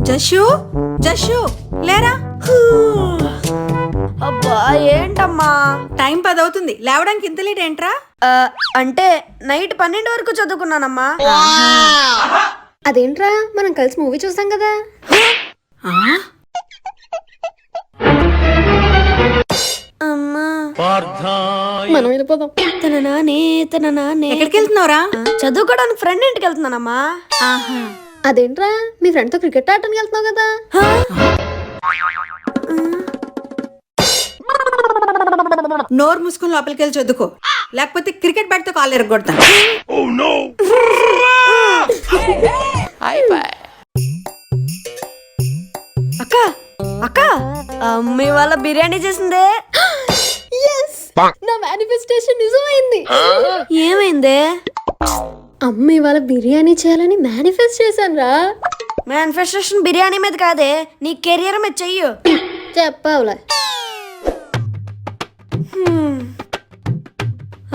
జషు జషు లేరా. అబ్బా ఏంటమ్మా టైం 10 అవుతుంది, లేవడానికి ఇంత లేట్ ఏంట్రా? అంటే నైట్ 12 వరకు చదువుకున్నానమ్మా. అదేంట్రా మనం కలిసి మూవీ చూసాం కదా. అమ్మా మనం వెళ్ళిపోదాం. తన నానే ఎక్కడికి వెళ్తున్నావురా? చదువుకోవడానికి ఫ్రెండ్ ఇంటికి వెళ్తున్నానమ్మా. అదేంట్రా మీ ఫ్రెండ్ తో క్రికెట్ ఆడటానికి వెళ్తున్నావు కదా. నోరు మూసుకొని లోపలికి వెళ్ళి చదువుకో, లేకపోతే క్రికెట్ బ్యాట్ తో కాళ్ళు ఎరగొడతా. అక్క అక్క అమ్మ వాళ్ళ బిర్యానీ చేసిందే. నా మేనిఫెస్టేషన్ నిజమైంది. ఏమైందే? అమ్మ ఇవాళ బిర్యానీ చేయాలని మేనిఫెస్ట్ చేశాను రా. మేనిఫెస్టేషన్ బిర్యానీ మీద కాదే, నీ కెరియర్ మీద చెయ్యు. చెప్పావులే.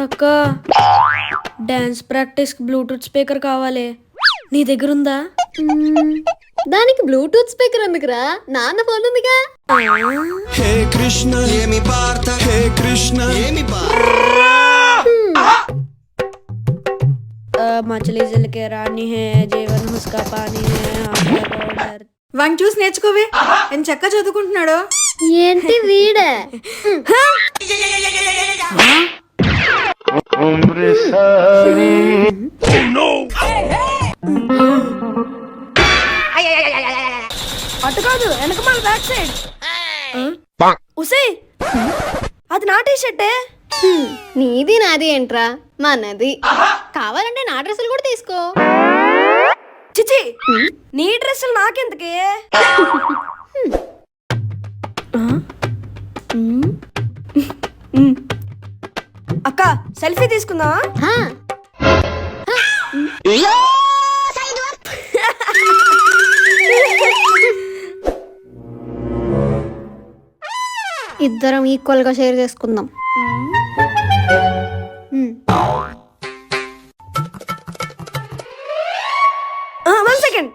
అక్క డాన్స్ ప్రాక్టీస్ బ్లూటూత్ స్పీకర్ కావాలి, నీ దగ్గర ఉందా? దానికి బ్లూటూత్ స్పీకర్ ఎందుకురా, నాన్న ఫోన్ ఉందిగా. హే కృష్ణ ఏమి పార్త హే కృష్ణ ఏమి మछली जल के रानी है जीवन उसका पानी है आँखें powder. వాడిని చూసి నేర్చుకోవే, ఎంత చక్కగా చదువుకుంటున్నాడు. ఏంటి వీడే? అటు కాదు, వెనక మన బ్యాక్ సైడ్. ఉసే అది నా టీ షర్టే. నీది నాది ఏంట్రా, మనది. కావాలంటే నా డ్రెస్సులు కూడా తీసుకో. చిచి నీ డ్రెస్సులు నాకెందుకే? అక్క సెల్ఫీ తీసుకుందామా? హా. ఇద్దరం ఈక్వల్ గా షేర్ చేసుకుందాం. One second.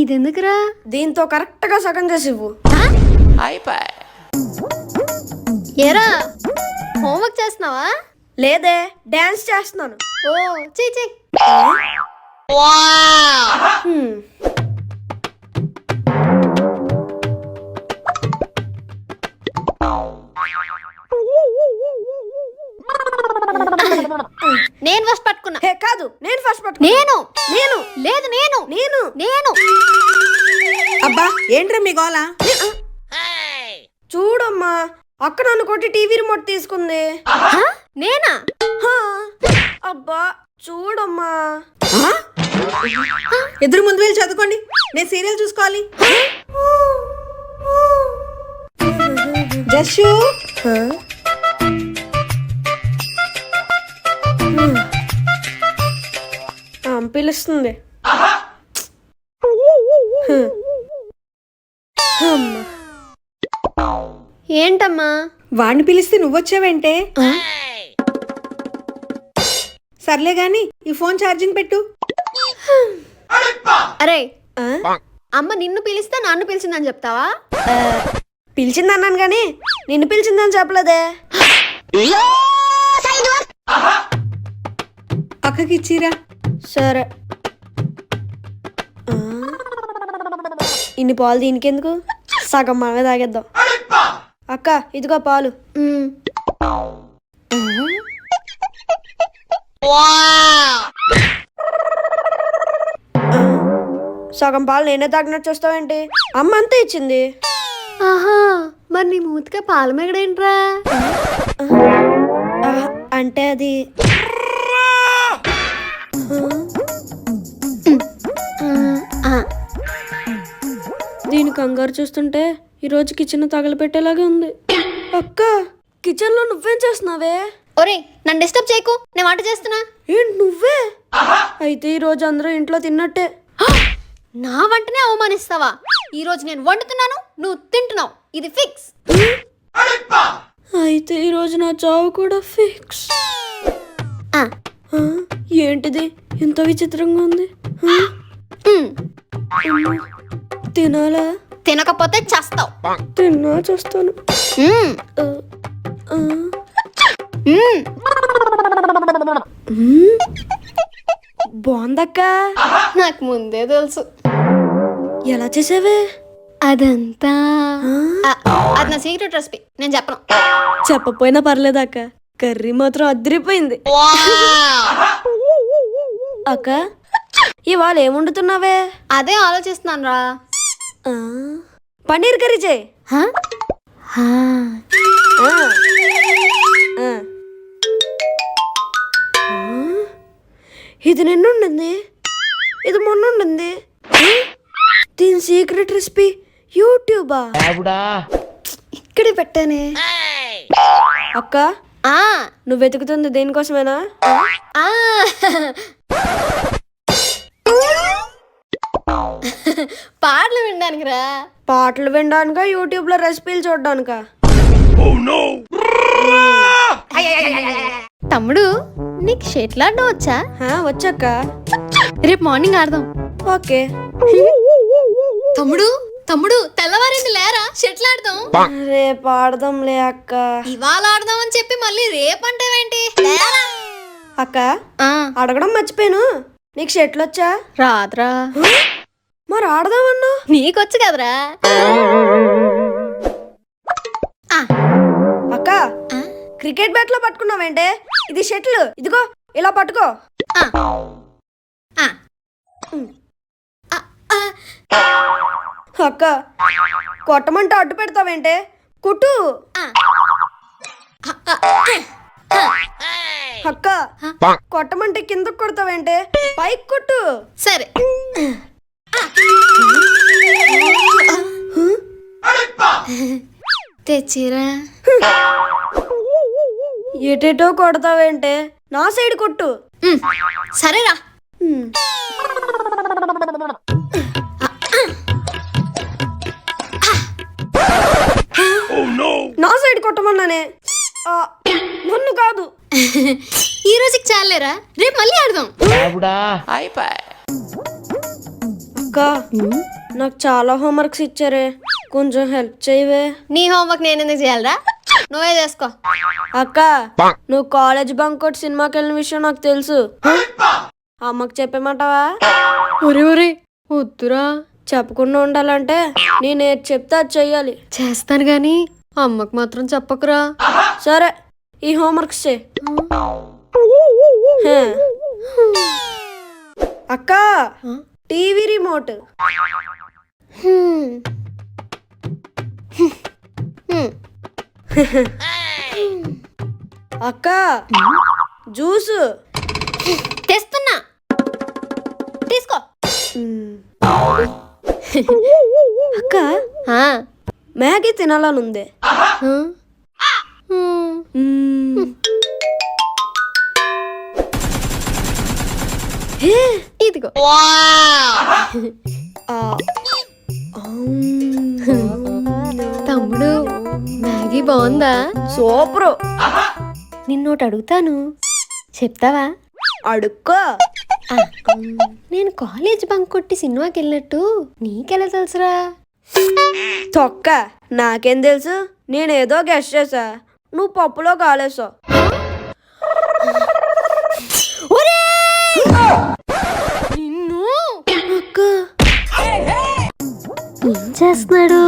ఇది ఎందుకురా? దీంతో కరెక్ట్ గా సగం చేసి ఇవ్వు. ఏరా హోంవర్క్ చేస్తున్నావా? లేదే, డాన్స్ చేస్తున్నాను. ఓ చెయ్యి. నేను ఫస్ట్ పట్టుకున్నా. హే కాదు, నేను ఫస్ట్ పట్టుకున్నా. నేను నేను లేదు నేను నేను నేను అబ్బా ఏంట్రా మీ గోల? చూడమ్మా, అక్క నన్ను కొట్టి టీవీ రిమోట్ తీసుకుంది. హా? నేనా? హా, అబ్బా చూడమ్మా. ఇద్దరు ముందు వెళ్ళి చదువుకోండి, నేను సీరియల్ చూసుకోవాలి. జషు పిలుస్తుంది. ఏంటమ్మా? వాడిని పిలిస్తే నువ్వొచ్చావేంటే? సర్లే గాని ఈ ఫోన్ ఛార్జింగ్ పెట్టు. అరే అమ్మ నిన్ను పిలిస్తే నన్ను పిలిచిందని చెప్తావా? పిలిచిందన్నాను గాని నిన్ను పిలిచిందని చెప్పలేదే. అక్కకి ఇచ్చిరా. సరే. ఇన్ని పాలు దీనికెందుకు, సగం మనమే తాగేద్దాం. అక్క ఇదిగో పాలు. సగం పాలు నేనే తాగినట్టు చూస్తావేంటి? అమ్మ అంతే ఇచ్చింది. ఆహా, మరి నీ మూతిగా పాల మేగడేంట్రా? అంటే అది దీని కంగారు చూస్తుంటే ఈరోజు కిచెన్ తగలపెట్టేలాగే ఉంది. అక్క కిచెన్ లో నువ్వేం చేస్తున్నావే? ఒరే నన్ను డిస్టర్బ్ చేయకు, నేను వంట చేస్తున్నా. ఏంటి నువ్వే? అయితే ఈ రోజు అందరూ ఇంట్లో తిన్నట్టే. నా వంటనే అవమానిస్తావా? ఈ రోజు నేను వండుతున్నాను, నువ్వు తింటున్నావు, ఇది ఫిక్స్. అయితే ఈ రోజు నా చావు కూడా ఫిక్స్. ఏంటిది ఇంత విచిత్రంగా ఉంది? తినాలా? తినకపోతే చస్తావు. తిన్నా చూస్తాను. బాగుందక్క. నాకు ముందే తెలుసు. ఎలా చేసావే? అదంతా అది నా సీక్రెట్ రెసిపీ, నేను చెప్పను. చెప్పపోయినా పర్లేదక్క, కర్రీ మాత్రం అదిరిపోయింది. అక్క ఇవాళ ఏం వండుతున్నావే? అదే ఆలోచిస్తున్నాను రా. పన్నీర్ కర్రీ చేయి. ఇది నిన్న ఉండింది, ఇది మొన్న ఉండింది. దీని సీక్రెట్ రెసిపీ యూట్యూబా? ఇక్కడే పెట్టానే. అక్క నువ్వు వెతుకుతుంది దేనికోసమేనా? పాటలు వినడానికి రా. పాటలు వినడానికా, యూట్యూబ్ లో రెసిపీలు చూడడానికా? తమ్ముడు నీకు షెటిల్ ఆడడం వచ్చా? వచ్చాక రేపు మార్నింగ్ ఆడదాం. ఓకే. తమ్ముడు తమ్ముడు తెల్లవారింది లేరా, షెటిల్ ఆడదాం. రేపు ఆడదాంలే అక్క. ఇవాళ ఆడదాం అని చెప్పి మళ్ళీ రేపు అంటావేంటి? లేరా అక్క అడగడం మర్చిపోయాను, నీకు షెటిల్ వచ్చా? రాదురా. మరి ఆడదామన్నా? నీకొచ్చు కదరా. అక్క క్రికెట్ బ్యాట్ లో పట్టుకున్నావేంటే? ఇది షటిల్, ఇదిగో ఇలా పట్టుకో. అక్క కొట్టమంటే అడ్డు పెడతావేంటే? కుట్టు. అక్క కొట్టమంటే కిందకు కొడతావేంటే? పైకి కొట్టు. సరే. తెచ్చిరా. ఎటేటో కొడతావేంటే? నా సైడ్ కొట్టు. సరేరా. నా సైడ్ కొట్టమన్నానే, నన్ను కాదు. ఈ రోజుకి చాలేరా, రేపు మళ్ళీ ఆడదాం. అక్క నాకు చాలా హోంవర్క్స్ ఇచ్చారే, కొంచెం హెల్ప్ చేయవే. నీ హోంవర్క్ నేను ఎందుకు చేయాలరా, నువ్వే చేసుకో. అక్క నువ్వు కాలేజ్ బంక్ కొట్టి సినిమాకి వెళ్ళిన విషయం నాకు తెలుసు. అమ్మకి చెప్పేమంటావా? ఒరే ఒరే వద్దురా. చెప్పకుండా ఉండాలంటే నేను ఏది చెప్తే అది చెయ్యాలి. చేస్తాను గాని అమ్మకు మాత్రం చెప్పకురా. సరే ఈ హోంవర్క్స్ చే. అక్క టీవీ రిమోట్. అక్క జ్యూసు తెస్తున్నా, తీసుకో. అక్క మ్యాగీ తినాలనుంది. ఇదిగో. తమ్ముడు మ్యాగీ బాగుందా? సూపరు. నిన్నోటి అడుగుతాను, చెప్తావా? అడుక్కో. నేను కాలేజ్ బంక్ కొట్టి సినిమాకి వెళ్ళినట్టు నీకెలా తెలుసురా? తొక్క నాకేం తెలుసు, నేనేదో గెస్ట్ చేసా, నువ్వు పప్పులో కాలేసావు. నిన్ను అక్క ఏం చేస్తున్నాడు?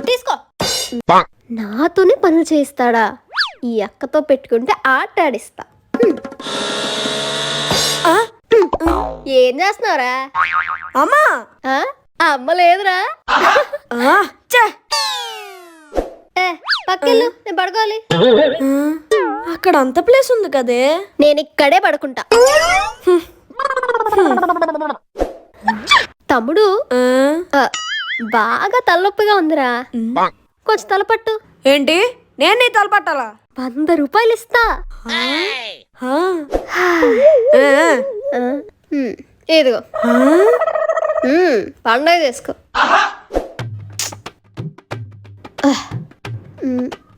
తీసుకో. నాతోనే పనులు చేస్తాడా? ఈ అక్కతో పెట్టుకుంటే ఆట ఆడిస్తా. ఏం చేస్తున్నావురా? అమ్మా అమ్మ లేదురా. పక్కెళ్ళు, నేను పడుకోవాలి. అక్కడ అంత ప్లేస్ ఉంది కదే. నేను ఇక్కడే పడుకుంటా. తమ్ముడు బాగా తలనొప్పిగా ఉందిరా, కొంచెం తలపట్టు. ఏంటి నేను నీ తలపట్టాలా? 100 రూపాయలు ఇస్తా. ఇదిగో పండగ చేసుకో.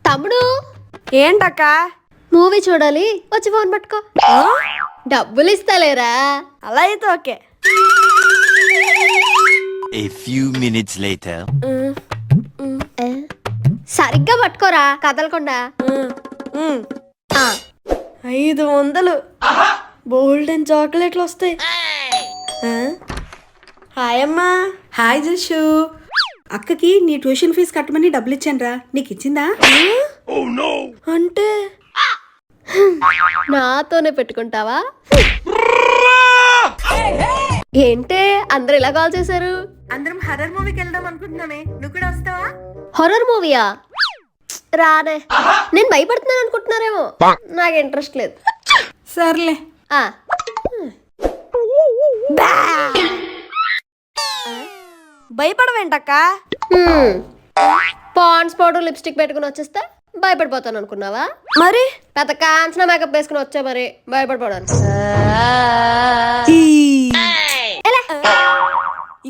తమ్ముడు ఏంటక్క? మూవీ చూడాలి, వచ్చి ఫోన్ పట్టుకో. డబ్బులు ఇస్తాలేరా. అలా అయితే okay. A few minutes later. సరిగ్గా పట్టుకోరా కదలకుండా. 500 బోల్డెన్ చాక్లెట్లు వస్తాయి. హాయ్ అమ్మా. హాయ్ జషు, అక్కకి నీ ట్యూషన్ ఫీజు కట్టమని డబ్బులు ఇచ్చానురా, నీకు ఇచ్చిందా? అంటే నాతోనే పెట్టుకుంటావా? ఏంటే అందరు ఇలా కాల్ చేశారు? అందరం హర్రర్ మూవీకి వెళ్దాం అనుకుంటున్నామే, నువ్వు కూడా వస్తావా? హొర్రర్ మూవీయా? రానే. నేను భయపడుతున్నాను అనుకుంటున్నారేమో, నాకు ఇంట్రెస్ట్ లేదు. సర్లే. ఆ, భయపడవేంటక్క? పాండ్స్ పౌడర్ లిప్స్టిక్ పెట్టుకుని వచ్చేస్తే భయపడిపోతాను అనుకున్నావా? మరి పెద్ద కాంచన మేకప్ వేసుకుని వచ్చా మరి భయపడిపోవడానికి.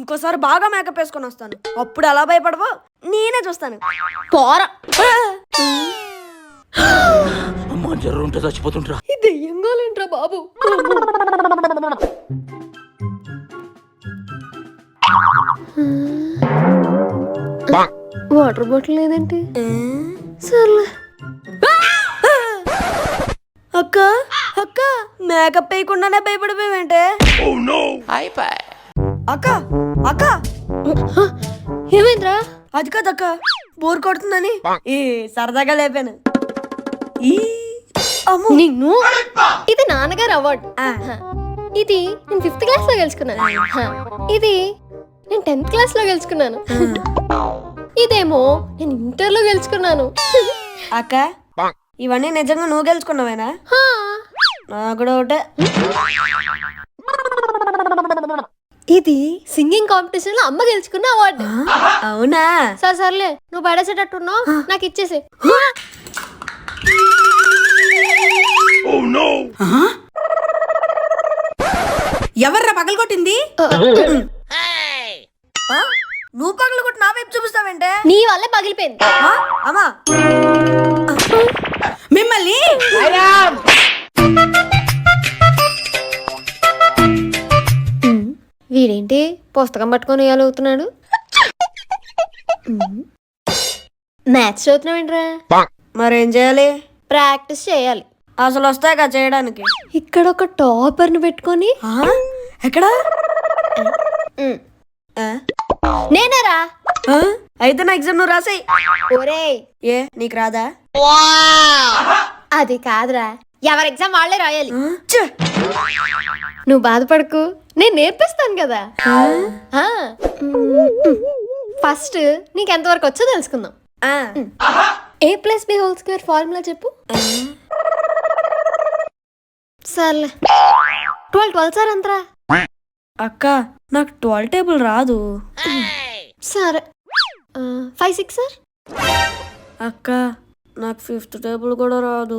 ఇంకోసారి బాగా మేకప్ వేసుకొని వస్తాను, అప్పుడు ఎలా భయపడవో నేనే చూస్తాను. పోరా. అమ్మా జ్వరం ఉంటే చచ్చిపోతుంటరా. ఈ దెయ్యంగాలేంట్రా బాబు. వాటర్ బాటిల్ లేదేంటి? సర్లే. అక్క అక్క మేకప్ వేయకుండానే భయపడిపోయావంటే? అక్క అక్క ఏమైందిరా? అది కాదక్క, బోర్ కొడుతుందని ఈ సరదాగా లేపాను. ఈ అమ్మో. నిన్ను. ఇది నాన్నగారు అవార్డు. ఇది నేను 5th క్లాస్ లో గెలుచుకున్నాను. ఇది నేను 10th క్లాస్ లో గెలుచుకున్నాను. ఇదేమో నేను ఇంటర్ లో గెలుచుకున్నాను. అక్క ఇవన్నీ నిజంగా నువ్వు గెలుచుకున్నావేనా? నాకు కూడా ఒకటే. ఇది సింగింగ్ కాంపిటీషన్ లో అమ్మ గెలుచుకున్న అవార్డు. అవునా? సర్లే, నువ్వు పడేసేటట్టున్నావు, నాకు ఇచ్చేసి. ఎవర్రా పగలగొట్టింది? నువ్వు పగలు కొట్టి నా వైపు చూపిస్తావేంటే? నీ వల్లే పగిలిపోయింది. అమ్మా మిమ్మల్ని వీడేంటి పుస్తకం పట్టుకొని ఉయ్యాలవుతున్నాడు? మ్యాథ్స్ చదువుతున్నావేంట్రా? మరేం చేయాలి? ప్రాక్టీస్ చేయాలి. అసలు వస్తాయి కదా చేయడానికి. ఇక్కడ ఒక టాపర్ ని పెట్టుకొని. ఎక్కడ? నేనేరా. అయితే నా ఎగ్జామ్ నువ్వు రాసాయి. ఒరేయ్, ఏ నీకు రాదా? అది కాదురా, ఎవరి ఎగ్జామ్ వాళ్ళే రాయాలి. ఛే! నువ్వు బాధపడకు, నేను నేర్పిస్తాను కదా. ఫస్ట్ నీకు ఎంతవరకు వచ్చో తెలుసుకుందాం. A+B² ఫార్ములా చెప్పు. సర్లే. 12 సార్ ఎంతరా? అక్క నాకు 12 టేబుల్ రాదు. సరే. 5 6 సార్? అక్క నాకు 5th టేబుల్ కూడా రాదు.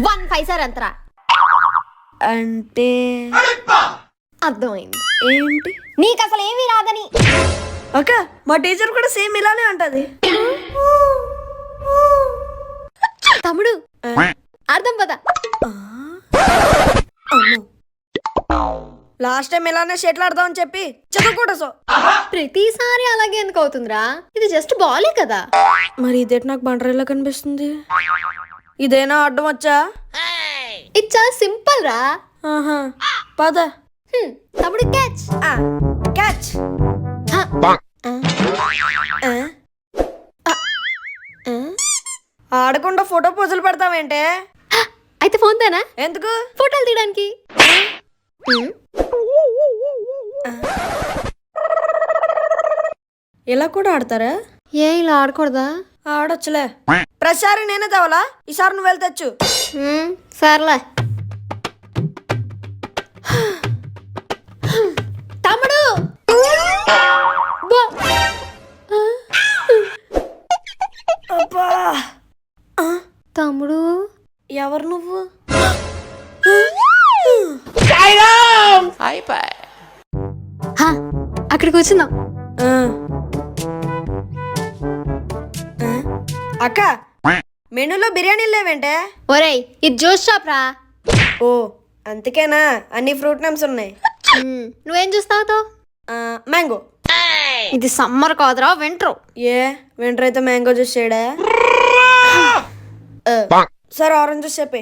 1 5 సార్ ఎంతరా? అంటే అర్థమైంది. ఏంటి? నీకు అసలు ఏమీ రాదని. అక్క మా టీచర్ కూడా సేమ్ ఇలానే అంటది. తమ్ముడు అర్థం పద. లాస్ట్ టైం ఇలానే షెట్లు ఆడదామని చెప్పి చదువుకూడదు. ప్రతిసారి అలాగే ఎందుకు అవుతుందిరా? ఇది జస్ట్ బాలే కదా. మరి ఇదేంటి నాకు బండరేలా కనిపిస్తుంది? ఇదేనా అడ్డం వచ్చా? ఇది చాలా సింపుల్ రా. ఆహా పద. తమ్ముడు క్యాచ్. క్యాచ్. ఆడకుండా ఫోటో పోజులు పెడతావేంటే? అయితే ఫోన్ తేనా? ఎందుకు? ఫోటోలు తీయడానికి. ఇలా కూడా ఆడతారా? ఏ ఇలా ఆడకూడదా? ఆడొచ్చులే. ప్రతిసారి నేనే తేవాలా? ఈసారి నువ్వు వెళ్ళి తెచ్చు. సర్లే. తమ్ముడు అబ్బా. తమ్ముడు ఎవరు నువ్వు? అక్కడికి వచ్చిందాం. అక్క మెనూలో బిర్యానీలు లేవేంటే? ఒరేయ్ ఇది జ్యూస్ షాప్ రా. ఓ అందుకేనా అన్ని ఫ్రూట్ నేమ్స్ ఉన్నాయి. నువ్వేం చూస్తావు? మ్యాంగో. ఇది సమ్మర్ కాదురా, వింటర్. ఏ వింటర్ అయితే మ్యాంగో జ్యూస్ చేయడా? సరే ఆరెంజ్ జ్యూస్ చెప్పే.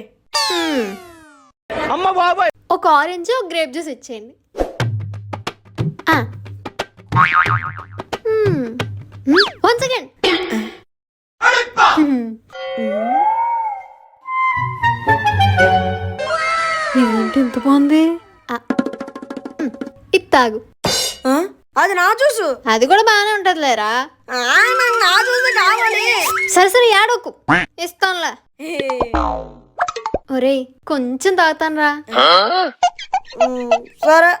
ఒక ఆరెంజ్ ఒక గ్రేప్ జ్యూస్ ఇచ్చేయండి. One second. ఏంటి ఇంత బాగుంది? ఇది తాగు. అది నా జ్యూసు. అది కూడా బాగానే ఉంటది లేరా. నాకు నా జ్యూస్ కావాలి. సరే సరే ఏడోకు, ఇస్తానులే. ఒరేయ్ కొంచెం తాగుతాను రా. సరే.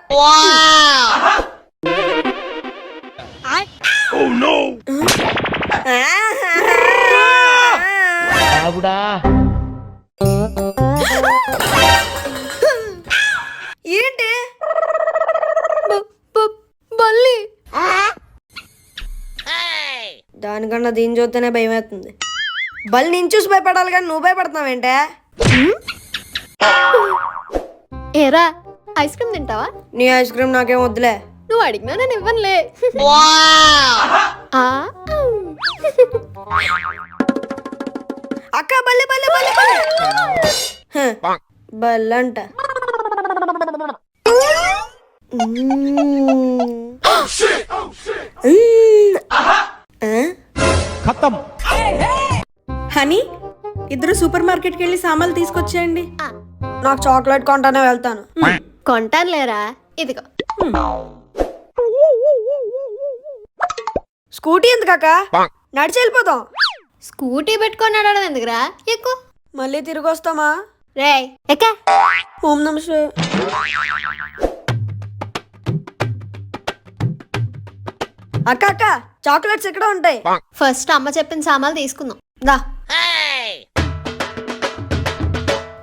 ఏంటి బల్లి? దానికన్నా దీని చూస్తేనే భయం వేస్తుంది. బల్లి నేను చూసి భయపడాలి కానీ నువ్వు భయపడుతున్నావేంటే? ఏరా ఐస్ క్రీమ్ తింటావా? నీ ఐస్ క్రీమ్ నాకేం వద్దులే. నువ్వు అడిగినా నేను ఇవ్వనులే. అక్క బల్లి బల్లి బల్లి బల్లంట. హనీ ఇద్దరు సూపర్ మార్కెట్కి వెళ్ళి సామాన్లు తీసుకొచ్చేయండి. నాకు చాక్లెట్ కొంటానే వెళ్తాను. కొంటాను లేరా, ఇదిగో. స్కూటీ ఎందుకక్క? నడిచి వెళ్ళిపోతాం. స్కూటీ పెట్టుకొని నడవడం ఎందుకురా, ఎక్కువ. మళ్ళీ తిరిగి వస్తామా? రే ఎక్క. ఓం నమస్తే. అక్క అక్క చాక్లెట్స్ ఇక్కడ ఉంటాయి. ఫస్ట్ అమ్మ చెప్పిన సామాన్లు తీసుకుందాం దా.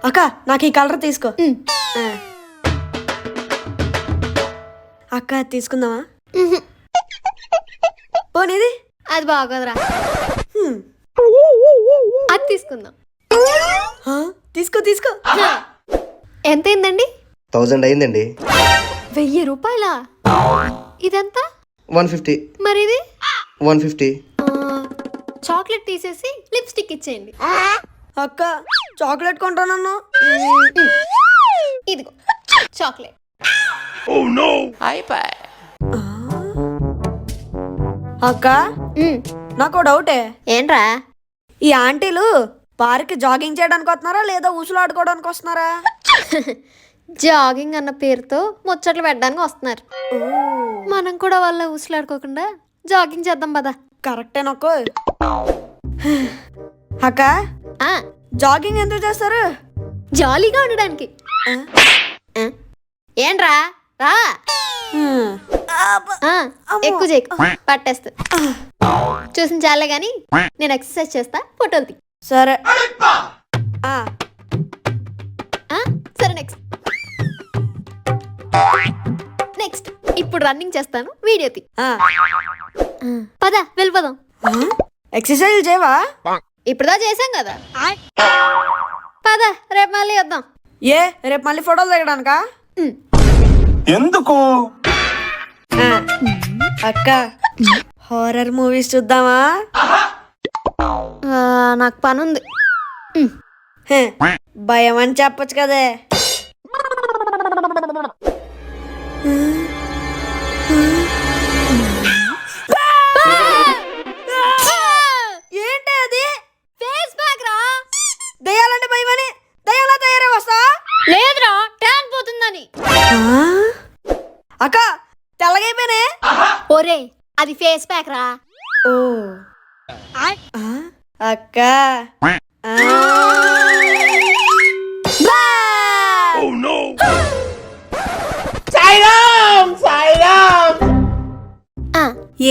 అక్క నాకు ఈ కలర్ తీసుకో. అక్క తీసుకుందామా? పోనీది అది బాగోదురా, అది తీసుకుందాం. తీసుకో తీసుకో. ఎంత అయిందండి? 1000 అయిందండి. 1000 రూపాయలా? ఇదెంత? 150. మరి ఇది 150. చాక్లెట్ తీసేసి లిప్స్టిక్ ఇచ్చేయండి. అక్క చాక్లెట్ కొంటానన్నా. ఇదిగో చాక్లెట్. అక్క నాకు డౌటే. ఏంట్రా? ఈ ఆంటీలు పార్క్ జాగింగ్ చేయడానికి వస్తున్నారా లేదా ఊసులు ఆడుకోవడానికి వస్తున్నారా? జాగింగ్ అన్న పేరుతో ముచ్చట్లు పెట్టడానికి వస్తున్నారు. మనం కూడా వాళ్ళ ఊసులాడుకోకుండా జాగింగ్ చేద్దాం పదా. కరెక్టే నాకు. అక్క జాగింగ్ ఎందుకు చేస్తారు? జాలీగా ఉండడానికి. ఏంట్రా రా. ఎక్కువ చేయకు, పట్టేస్తా. చూసిన చాలే గాని నేను ఎక్సర్సైజ్ చేస్తా, ఫోటోలు తీ. సరే. సరే నెక్స్ట్ నెక్స్ట్ ఇప్పుడు రన్నింగ్ చేస్తాను, వీడియో తీ. పద వెళ్ళిపోదాం. ఎక్సర్సైజ్ చేయవా? ఇప్పుడుదా చేసాం కదా. పద రేపు మళ్ళీ వద్దాం. ఏ రేపు మళ్ళీ ఫోటోలు దిగడానికా? ఎందుకు? అక్క హారర్ మూవీస్ చూద్దామా? నాకు పని ఉంది. భయం అని చెప్పొచ్చు కదే. ఏంటి అది? ఫేస్ ప్యాక్ రా. దయ్యాలంటే భయమని దయ్యాలా తయారై వస్తా? లేదురా, ట్యాన్ పోతుందని. అక్క తెల్లగైపోయినే. ఒరే అది ఫేస్ ప్యాక్ రా. ఓ అక్క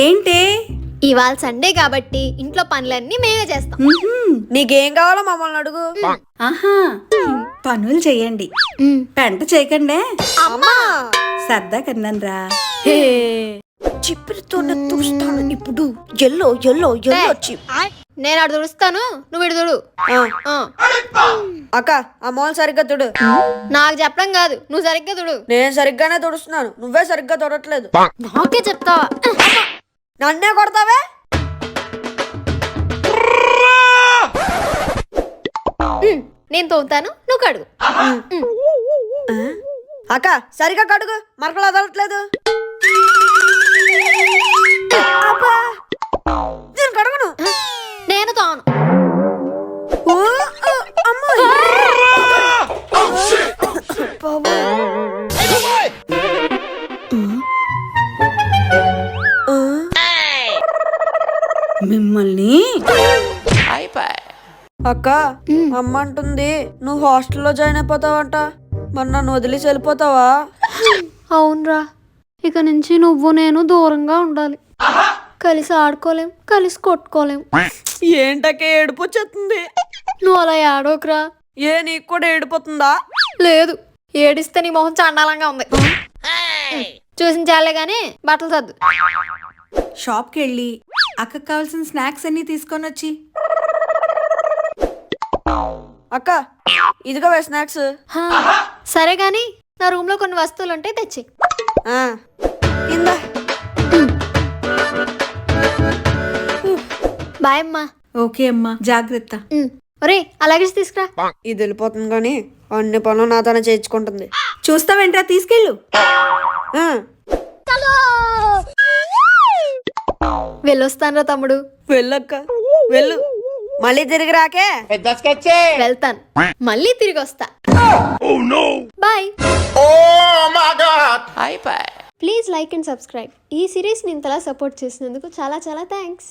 ఏంటి ఇవాళ సండే కాబట్టి ఇంట్లో పనులన్నీ మేమే చేస్తాం. నీకేం కావాలో మమ్మల్ని అడుగు. ఆహా పనులు చెయ్యండి, పెంట చేయకండే. అమ్మా సరదా కన్నాన్రా. చిప్పిరితోనే చూస్తాను ఇప్పుడు. Yellow yellow yellow chip. నేను అటు తుడుస్తాను, నువ్వు ఇటు తుడు. ఆ. అక్క ఆ మోల్ సరిగ్గా తుడు. నాకు చెప్పడం కాదు, నువ్వు సరిగ్గా తుడు. నేను సరిగ్గానే తుడుస్తున్నాను, నువ్వే సరిగ్గా తుడట్లేదు. నాకే చెప్తావా? నన్నే కొడతావే. నేను తోముతాను, నువ్వు కడుగు. అక్క సరిగ్గా కడుగు, మరకలు వదలట్లేదు. నేను కడుగును. నేను తోను. ఓ, అమ్మో. మిమ్మల్ని అక్క అమ్మ అంటుంది నువ్వు హాస్టల్లో జాయిన్ అయిపోతావంట, మరి నన్ను వదిలేసి వెళ్ళిపోతావా? అవునరా, ఇక నుంచి నువ్వు నేను దూరంగా ఉండాలి. కలిసి ఆడుకోలేం, కలిసి కొట్టుకోలేం. ఏంటకే ఏడుపు వచ్చేస్తుంది? నువ్వు అలా ఏడోకురా. ఏ నీకు కూడా ఏడిపోతుందా? లేదు, ఏడిస్తే నీ మొహం చండాలంగా ఉంది. చూసిన చాలే గాని బట్టలు సర్దు. షాప్కి వెళ్ళి అక్కకు కావాల్సిన స్నాక్స్ అన్ని తీసుకొని వచ్చి. అక్క ఇదిగో స్నాక్స్. హా, సరే గాని నా రూమ్ లో కొన్ని వస్తువులు ఉంటే తెచ్చి. ఇందా. బాయ్ అమ్మా. ఓకే అమ్మా, జాగ్రత్త. ఒరే అలాగే తీసుకురా. ఇది వెళ్ళిపోతుంది కానీ అన్ని పనులు నాతోనే చేయించుకుంటుంది. చూస్తావేంట్రా, తీసుకెళ్ళు. ఆ, వెళ్ళొస్తానురా తమ్ముడు. వెళ్ళక్క వెళ్ళు, మళ్ళీ తిరిగి రాకే. వెళ్తాను, మళ్ళీ తిరిగి వస్తా. Bye. Please like and subscribe. ఈ సిరీస్ని ఇంతలా సపోర్ట్ చేసినందుకు చాలా చాలా థ్యాంక్స్.